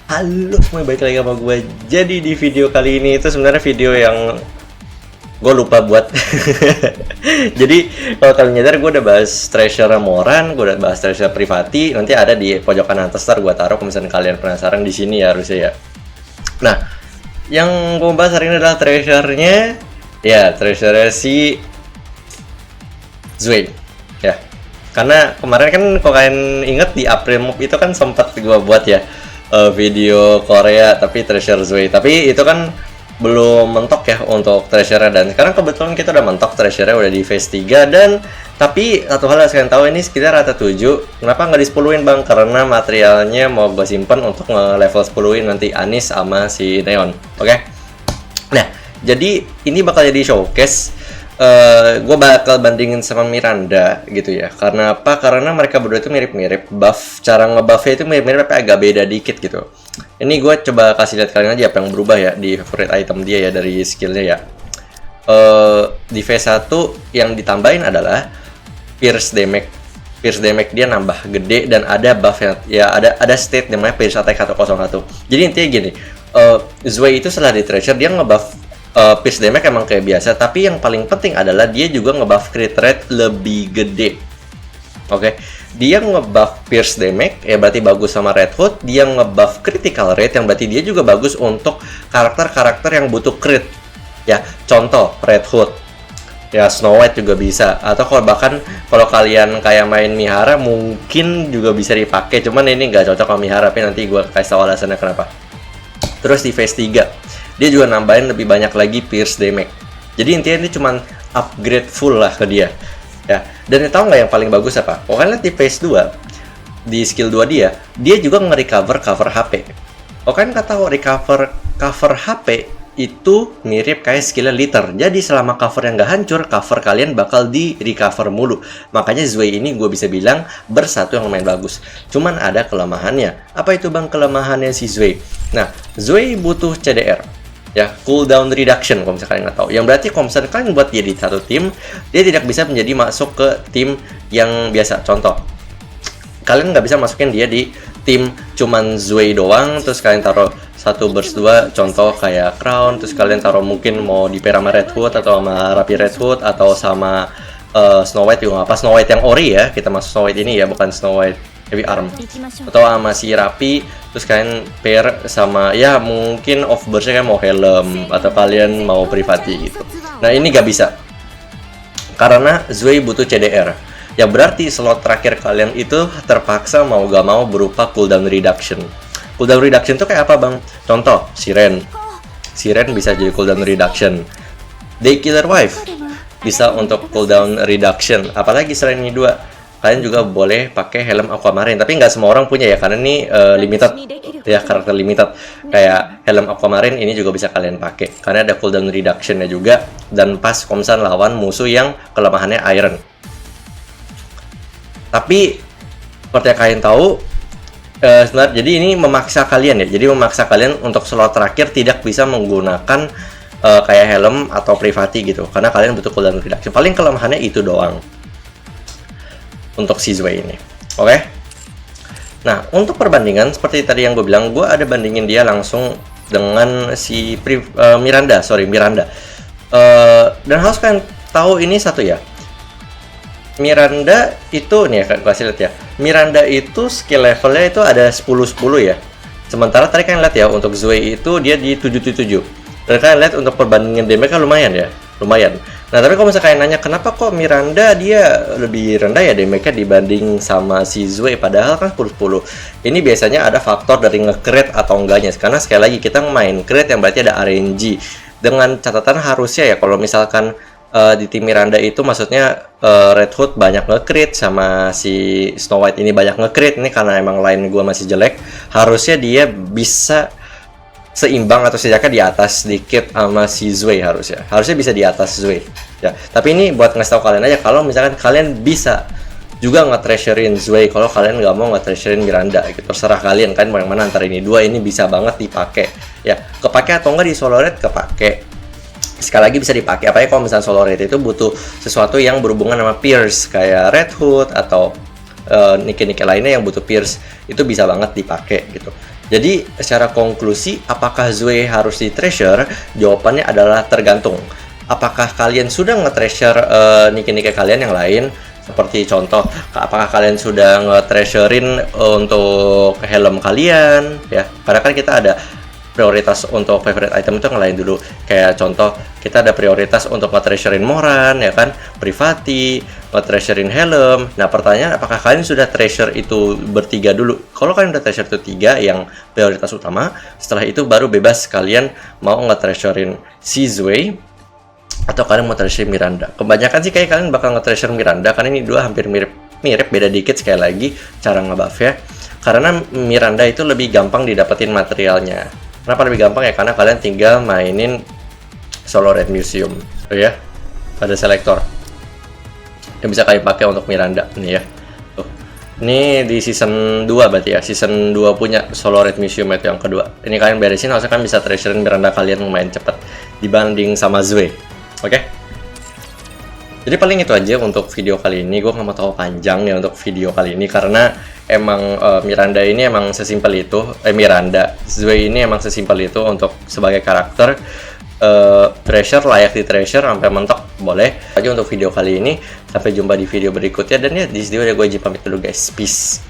Halo semua, balik lagi sama gue. Jadi di video kali ini itu sebenarnya video yang gue lupa buat. Jadi kalau kalian nyadar, gue udah bahas treasure Moran, gue udah bahas treasure privati. Nanti ada di pojokan atas, ntar gue taruh kalau misalnya kalian penasaran di sini ya harusnya ya. Nah, yang gue bahas hari ini adalah treasure-nya, ya treasure si Zwei ya. Karena kemarin kan kalau kalian inget di April Move itu kan sempat gue buat ya video Korea tapi treasure Zwei, tapi itu kan belum mentok ya untuk treasure, dan sekarang kebetulan kita udah mentok treasure-nya udah di phase 3. Dan tapi satu hal yang kalian tahu, ini sekitar rata 7. Kenapa nggak di 10-in bang? Karena materialnya mau gue simpen untuk nge-level 10-in nanti Anis sama si Neon. Oke? Nah, jadi ini bakal jadi showcase. Gue bakal bandingin sama Miranda gitu ya. Karena apa? Karena mereka berdua itu mirip-mirip. Buff, cara ngebuffnya itu mirip-mirip tapi agak beda dikit gitu. Ini gue coba kasih lihat kalian aja apa yang berubah ya di favorite item dia ya, dari skillnya ya. Di V1 yang ditambahin adalah Pierce Damage. Pierce Damage dia nambah gede, dan ada buff ya ada state namanya Pierce Attack 101. Jadi intinya gini, Zwei itu setelah di treasure dia ngebuff Pierce Damage emang kayak biasa, tapi yang paling penting adalah dia juga ngebuff crit rate lebih gede. Oke, dia ngebuff Pierce Damage ya berarti bagus sama Red Hood. Dia ngebuff critical rate yang berarti dia juga bagus untuk karakter-karakter yang butuh crit. Ya, contoh Red Hood. Ya, Snow White juga bisa. Atau kalau kalian kayak main Mihara mungkin juga bisa dipakai. Cuman ini nggak cocok sama Mihara, tapi nanti gue kasih tahu alasannya kenapa. Terus di phase 3 dia juga nambahin lebih banyak lagi Pierce Damage. Jadi intinya ini cuman upgrade full lah ke dia. Ya. Dan tahu nggak yang paling bagus apa? Kalian lihat di phase 2, di skill 2 dia juga nge-recover cover HP. Kalian nggak tahu recover cover HP itu mirip kayak skill Litter. Jadi selama cover yang nggak hancur, cover kalian bakal di recover mulu. Makanya Zwei ini gue bisa bilang bersatu yang lumayan bagus. Cuman ada kelemahannya. Apa itu bang kelemahannya si Zwei? Nah, Zwei butuh CDR. Ya, cooldown reduction kalau misalnya kalian nggak tahu. Yang berarti kalau misalnya kalian buat dia di satu tim, dia tidak bisa menjadi masuk ke tim yang biasa. Contoh, kalian nggak bisa masukin dia di tim cuman Zwei doang, terus kalian taruh satu burst 2, contoh kayak Crown, terus kalian taruh mungkin mau di pair sama Red Hood atau sama Rapi Red Hood atau sama Snow White juga nggak apa. Snow White yang ori ya, kita masuk Snow White ini ya, bukan Snow White Heavy Arm, atau sama si Rapi, terus kalian pair sama ya mungkin off burstnya kan mau helm, atau kalian mau privati gitu. Nah ini nggak bisa karena Zwei butuh CDR. Ya berarti slot terakhir kalian itu terpaksa mau gak mau berupa cooldown reduction. Cooldown reduction tuh kayak apa bang? Contoh, Siren bisa jadi cooldown reduction. Daykiller Wife bisa untuk cooldown reduction. Apalagi selain ini dua, kalian juga boleh pakai helm Aquamarine. Tapi nggak semua orang punya ya, karena ini limited ya, karakter limited. Kayak helm Aquamarine ini juga bisa kalian pakai karena ada cooldown reductionnya juga, dan pas komsan lawan musuh yang kelemahannya Iron. Tapi seperti yang kalian tahu, jadi ini memaksa kalian ya. Jadi memaksa kalian untuk slot terakhir tidak bisa menggunakan kayak helm atau privati gitu, karena kalian butuh cooldown reduction. Paling kelemahannya itu doang untuk si Zwei ini. Oke? Nah, untuk perbandingan seperti tadi yang gue bilang, gue ada bandingin dia langsung dengan si Miranda. Dan harus kalian tahu ini satu ya. Miranda itu nih ya, kasih lihat ya. Miranda itu skill levelnya itu ada 10-10 ya. Sementara tadi kalian lihat ya, untuk Zwei itu dia di 7-7. Dan kalian lihat untuk perbandingan damage kan lumayan ya. Lumayan. Nah, tapi kalau misalnya kalian nanya kenapa kok Miranda dia lebih rendah ya damage-nya dibanding sama si Zwei, padahal kan 10-10. Ini biasanya ada faktor dari nge-crit atau enggaknya. Karena sekali lagi kita main crit yang berarti ada RNG. Dengan catatan harusnya ya kalau misalkan di tim Miranda itu maksudnya Red Hood banyak nge-crit sama si Snow White ini banyak nge-crit. Ini karena emang line gue masih jelek. Harusnya dia bisa seimbang atau setidaknya di atas sedikit sama si Zwei, harusnya bisa di atas Zwei ya. Tapi ini buat ngasih tahu kalian aja, kalau misalkan kalian bisa juga nge-treasurein Zwei, kalau kalian nggak mau nge-treasurein Miranda gitu, terserah kalian kan mau yang mana antara ini dua. Ini bisa banget dipakai ya, kepake atau enggak di solo raid kepake. Sekali lagi bisa dipakai, apalagi kalau misalnya solo raid itu butuh sesuatu yang berhubungan sama Pierce kayak Red Hood atau nike-nike lainnya yang butuh Pierce, itu bisa banget dipakai gitu. Jadi secara konklusi, apakah Zoe harus di treasure? Jawabannya adalah tergantung. Apakah kalian sudah nge-treasure niki-niki kalian yang lain? Seperti contoh, apakah kalian sudah nge-treasurein untuk helm kalian? Ya, karena kan kita ada prioritas untuk favorite item itu yang lain dulu. Kayak contoh, kita ada prioritas untuk nge-treasurein Moran, ya kan, Privati, nge-treasurein helm. Nah, pertanyaan, apakah kalian sudah treasure itu bertiga dulu? Kalau kalian udah treasure itu 3 yang prioritas utama, setelah itu baru bebas kalian mau nge-treasurein si Zoe atau kalian mau treasure Miranda. Kebanyakan sih kayak kalian bakal nge-treasure Miranda, karena ini dua hampir mirip, beda dikit sekali lagi cara ngebuff ya. Karena Miranda itu lebih gampang didapetin materialnya. Kenapa lebih gampang ya? Karena kalian tinggal mainin Solo Red Museum, ya, ada selektor yang bisa kalian pakai untuk Miranda nih ya. Tuh. Ini di season 2 berarti ya. Season 2 punya Solo Red Museum itu yang kedua. Ini kalian beresin, harusnya kan bisa treasurein Miranda kalian lumayan cepet dibanding sama Zoe. Oke? Jadi paling itu aja untuk video kali ini. Gue nggak mau terlalu panjang ya untuk video kali ini, karena emang Miranda ini emang sesimpel itu. Miranda, Zoe ini emang sesimpel itu untuk sebagai karakter. Treasure, layak di treasure sampai mentok boleh aja untuk video kali ini. Sampai jumpa di video berikutnya, dan ya di sini udah gue pamit dulu guys, peace.